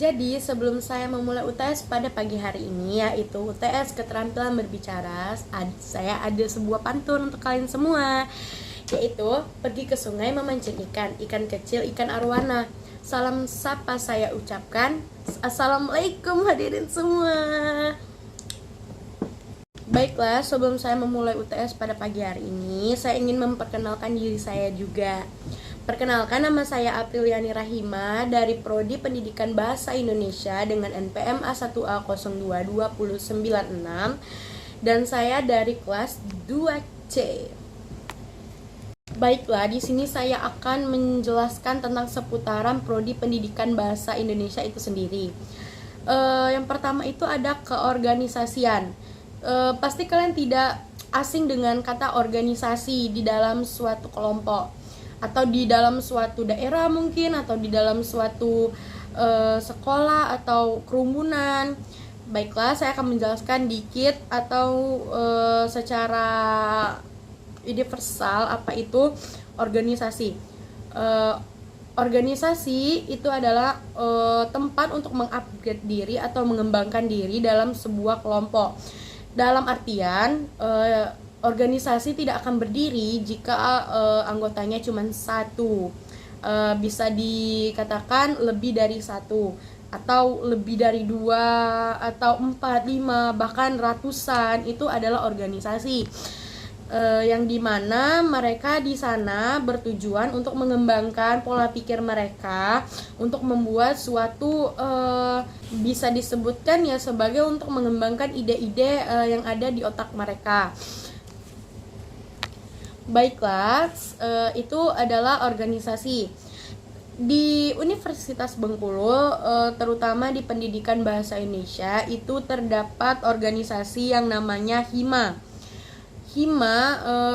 Jadi sebelum saya memulai UTS pada pagi hari ini, yaitu UTS keterampilan berbicara, saya ada sebuah pantun untuk kalian semua, yaitu pergi ke sungai memancing ikan, ikan kecil, ikan arwana. Salam sapa saya ucapkan, Assalamualaikum hadirin semua. Baiklah, sebelum saya memulai UTS pada pagi hari ini, saya ingin memperkenalkan diri saya juga. Perkenalkan, nama saya Apriliani Rahima dari Prodi Pendidikan Bahasa Indonesia dengan NPM A1A022096 dan saya dari kelas 2C. Baiklah, di sini saya akan menjelaskan tentang seputaran Prodi Pendidikan Bahasa Indonesia itu sendiri. Yang pertama itu ada keorganisasian. Pasti kalian tidak asing dengan kata organisasi di dalam suatu kelompok atau di dalam suatu daerah mungkin, atau di dalam suatu sekolah atau kerumunan. Baiklah, saya akan menjelaskan dikit atau secara universal apa itu organisasi. Organisasi itu adalah tempat untuk mengupgrade diri atau mengembangkan diri dalam sebuah kelompok. Dalam artian organisasi tidak akan berdiri jika anggotanya cuma satu. Bisa dikatakan lebih dari satu, atau lebih dari 2, atau 4, 5, bahkan ratusan. Itu adalah organisasi yang dimana mereka di sana bertujuan untuk mengembangkan pola pikir mereka, untuk membuat suatu bisa disebutkan ya sebagai untuk mengembangkan ide-ide yang ada di otak mereka. Baiklah, itu adalah organisasi. Di Universitas Bengkulu, terutama di Pendidikan Bahasa Indonesia, itu terdapat organisasi yang namanya HIMA. HIMA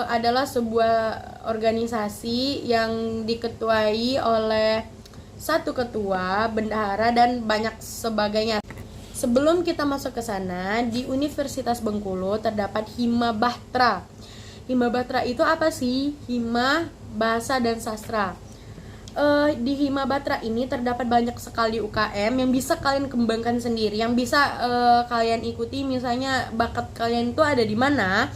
adalah sebuah organisasi yang diketuai oleh satu ketua, bendahara, dan banyak sebagainya. Sebelum kita masuk ke sana, di Universitas Bengkulu terdapat HIMA Bahtra. HIMA Bahtra itu apa sih? HIMA Bahasa dan Sastra. Di HIMA Bahtra ini terdapat banyak sekali UKM yang bisa kalian kembangkan sendiri, yang bisa kalian ikuti. Misalnya bakat kalian itu ada di mana,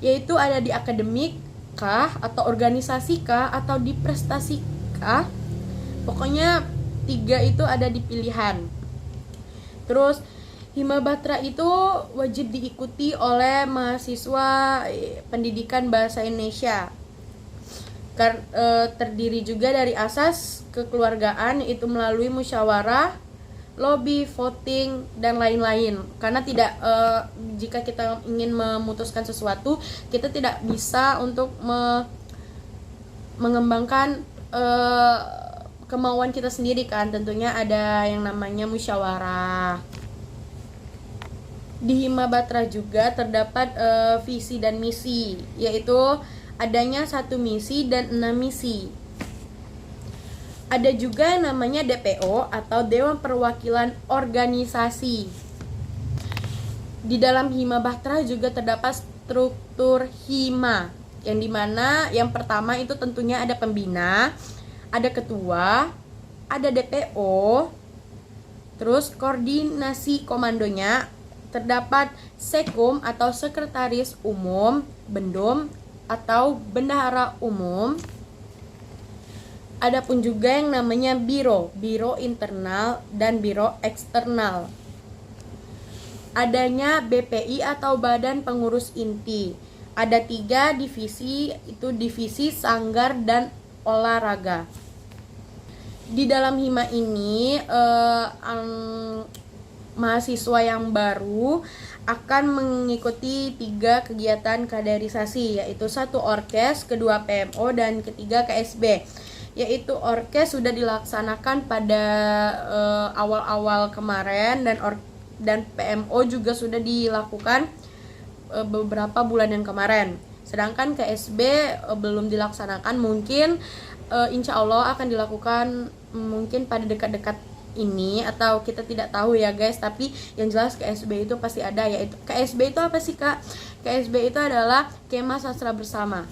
yaitu ada di akademik kah, atau organisasi kah, atau di prestasi kah. Pokoknya 3 itu ada di pilihan. Terus HIMA Bahtra itu wajib diikuti oleh mahasiswa pendidikan bahasa Indonesia. Terdiri juga dari asas kekeluargaan, itu melalui musyawarah, lobby, voting, dan lain-lain. Karena tidak jika kita ingin memutuskan sesuatu, kita tidak bisa untuk mengembangkan kemauan kita sendiri kan. Tentunya ada yang namanya musyawarah. Di HIMA Bahtra juga terdapat visi dan misi, yaitu adanya 1 misi dan 6 misi. Ada juga yang namanya DPO atau Dewan Perwakilan Organisasi. Di dalam HIMA Bahtra juga terdapat struktur HIMA, yang dimana yang pertama itu tentunya ada pembina, ada ketua, ada DPO, terus koordinasi komandonya, terdapat sekum atau sekretaris umum, bendom atau bendahara umum. Adapun juga yang namanya biro internal dan biro eksternal. Adanya BPI atau Badan Pengurus Inti. Ada 3 divisi, itu divisi sanggar dan olahraga. Di dalam HIMA ini mahasiswa yang baru akan mengikuti 3 kegiatan kaderisasi, yaitu 1 orkes, 2 PMO, dan 3 KSB. Yaitu orkes sudah dilaksanakan pada awal-awal kemarin, dan PMO juga sudah dilakukan beberapa bulan yang kemarin. Sedangkan KSB belum dilaksanakan, mungkin insya Allah akan dilakukan mungkin pada dekat-dekat ini, atau kita tidak tahu ya guys. Tapi yang jelas KSB itu pasti ada. Yaitu KSB itu apa sih Kak? KSB itu adalah Kemah Sastra Bersama.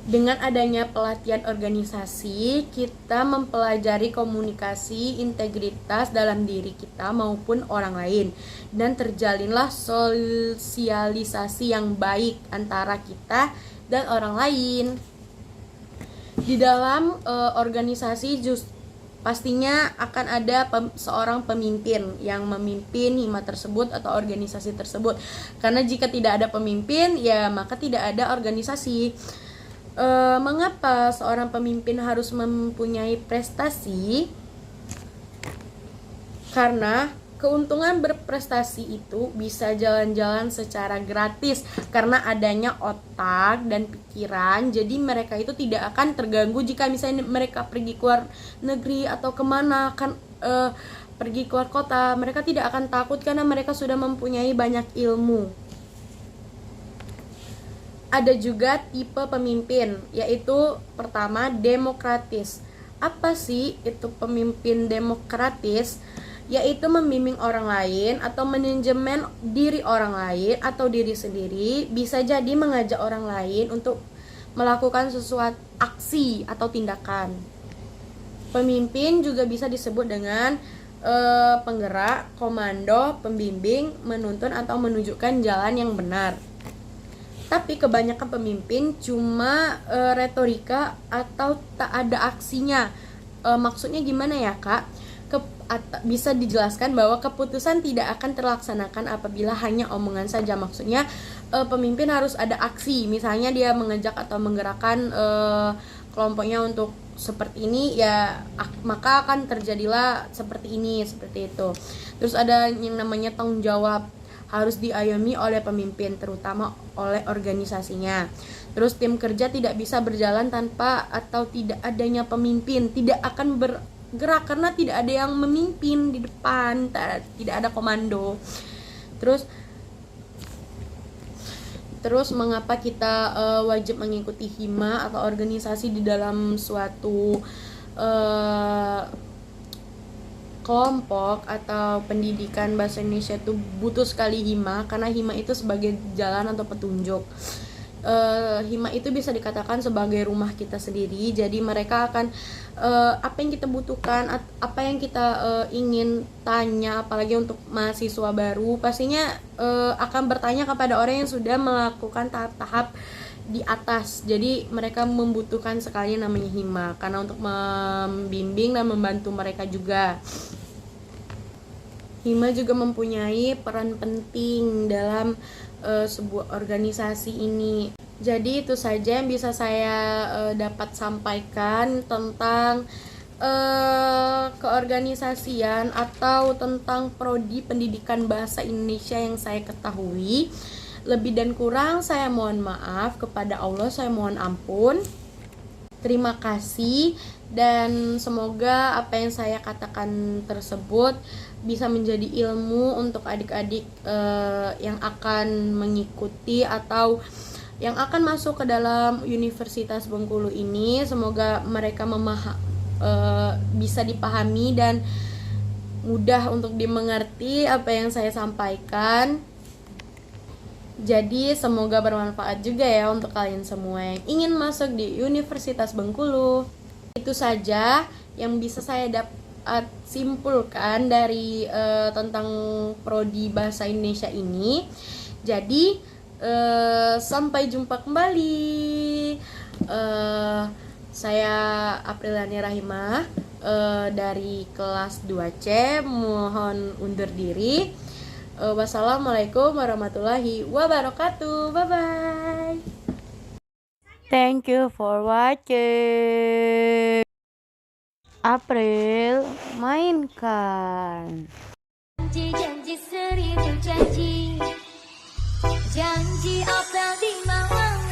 Dengan adanya pelatihan organisasi, kita mempelajari komunikasi, integritas dalam diri kita maupun orang lain, dan terjalinlah sosialisasi yang baik antara kita dan orang lain. Di dalam organisasi pastinya akan ada seorang pemimpin yang memimpin hima tersebut atau organisasi tersebut. Karena jika tidak ada pemimpin, ya maka tidak ada organisasi. Mengapa seorang pemimpin harus mempunyai prestasi? Karena keuntungan berprestasi itu bisa jalan-jalan secara gratis karena adanya otak dan pikiran. Jadi mereka itu tidak akan terganggu jika misalnya mereka pergi keluar negeri atau kemana kan pergi keluar kota. Mereka tidak akan takut karena mereka sudah mempunyai banyak ilmu. Ada juga tipe pemimpin, yaitu pertama demokratis. Apa sih itu pemimpin demokratis? Yaitu membimbing orang lain atau manajemen diri orang lain atau diri sendiri, bisa jadi mengajak orang lain untuk melakukan sesuatu aksi atau tindakan. Pemimpin juga bisa disebut dengan penggerak, komando, pembimbing, menuntun atau menunjukkan jalan yang benar. Tapi kebanyakan pemimpin cuma retorika atau tak ada aksinya. Maksudnya gimana ya kak? Bisa dijelaskan bahwa keputusan tidak akan terlaksanakan apabila hanya omongan saja. Maksudnya pemimpin harus ada aksi. Misalnya dia mengajak atau menggerakkan kelompoknya untuk seperti ini, ya maka akan terjadilah seperti ini, seperti itu. Terus ada yang namanya tanggung jawab, harus diayomi oleh pemimpin, terutama oleh organisasinya. Terus tim kerja tidak bisa berjalan tanpa atau tidak adanya pemimpin, tidak akan bergerak karena tidak ada yang memimpin di depan, tidak ada komando. Terus mengapa kita wajib mengikuti hima atau organisasi di dalam suatu kelompok atau pendidikan bahasa Indonesia itu butuh sekali hima, karena hima itu sebagai jalan atau petunjuk. Hima itu bisa dikatakan sebagai rumah kita sendiri. Jadi mereka akan apa yang kita butuhkan, apa yang kita ingin tanya, apalagi untuk mahasiswa baru, pastinya akan bertanya kepada orang yang sudah melakukan tahap-tahap di atas. Jadi mereka membutuhkan sekali namanya hima, karena untuk membimbing dan membantu mereka juga. Hima juga mempunyai peran penting dalam sebuah organisasi ini. Jadi itu saja yang bisa saya dapat sampaikan tentang keorganisasian atau tentang prodi pendidikan bahasa Indonesia yang saya ketahui. Lebih dan kurang saya mohon maaf, kepada Allah saya mohon ampun. Terima kasih, dan semoga apa yang saya katakan tersebut bisa menjadi ilmu untuk adik-adik yang akan mengikuti atau yang akan masuk ke dalam Universitas Bengkulu ini. Semoga mereka bisa dipahami dan mudah untuk dimengerti apa yang saya sampaikan. Jadi semoga bermanfaat juga ya untuk kalian semua yang ingin masuk di Universitas Bengkulu. Itu saja yang bisa saya dapat simpulkan dari tentang prodi bahasa Indonesia ini. Jadi sampai jumpa kembali. Saya Apriliani Rahimah dari kelas 2C, mohon undur diri. Wassalamualaikum warahmatullahi wabarakatuh. Bye bye. Thank you for watching. April mainkan. Janji seribu janji, janji April di malam.